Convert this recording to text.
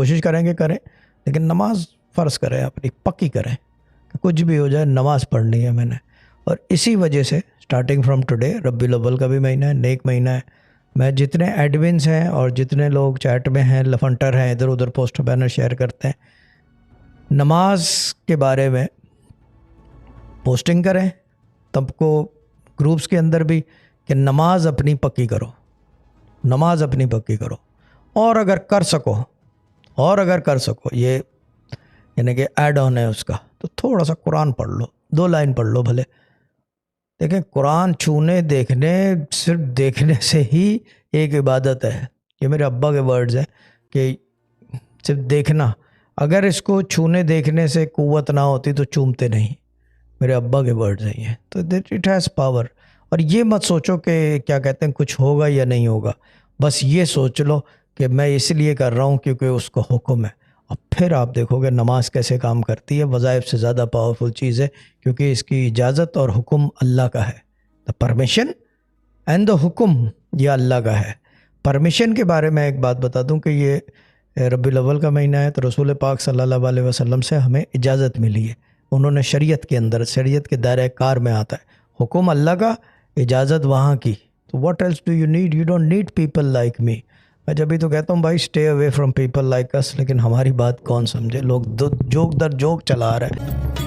کوشش کریں کہ کریں، لیکن نماز فرض کریں اپنی پکی کریں کہ کچھ بھی ہو جائے نماز پڑھنی ہے میں نے. اور اسی وجہ سے اسٹارٹنگ فرام ٹوڈے ربیع الاول کا بھی مہینہ ہے، نیک مہینہ ہے. میں جتنے ایڈمنس ہیں اور جتنے لوگ چیٹ میں ہیں، لفنٹر ہیں، ادھر ادھر پوسٹ بینر شیئر کرتے ہیں، نماز کے بارے میں پوسٹنگ کریں تب کو گروپس کے اندر بھی کہ نماز اپنی پکی کرو، نماز اپنی پکی کرو. اور اگر کر سکو یہ یعنی کہ ایڈ آن ہے اس کا، تو تھوڑا سا قرآن پڑھ لو، 2 لائن پڑھ لو بھلے. دیکھیں قرآن چھونے دیکھنے، صرف دیکھنے سے ہی ایک عبادت ہے. یہ میرے ابا کے ورڈز ہیں کہ صرف دیکھنا، اگر اس کو چھونے دیکھنے سے قوت نہ ہوتی تو چومتے نہیں. میرے ابا کے ورڈز ہیں یہ. تو اٹ ہیز پاور. اور یہ مت سوچو کہ کیا کہتے ہیں کچھ ہوگا یا نہیں ہوگا، بس یہ سوچ لو کہ میں اس لیے کر رہا ہوں کیونکہ اس کا حکم ہے. اور پھر آپ دیکھو گے نماز کیسے کام کرتی ہے. وظائف سے زیادہ پاورفل چیز ہے، کیونکہ اس کی اجازت اور حکم اللہ کا ہے. دا پرمیشن اینڈ دا حکم یہ اللہ کا ہے. پرمیشن کے بارے میں ایک بات بتا دوں کہ یہ ربیع الاول کا مہینہ ہے تو رسول پاک صلی اللہ علیہ وسلم سے ہمیں اجازت ملی ہے. انہوں نے شریعت کے اندر، شریعت کے دائرۂ کار میں آتا ہے. حکم اللہ کا، اجازت وہاں کی. تو what else do you need? You don't need people like me. میں جبھی تو کہتا ہوں بھائی stay away from people like us, لیکن ہماری بات کون سمجھے؟ لوگ جوک در جوک چلا رہے ہیں.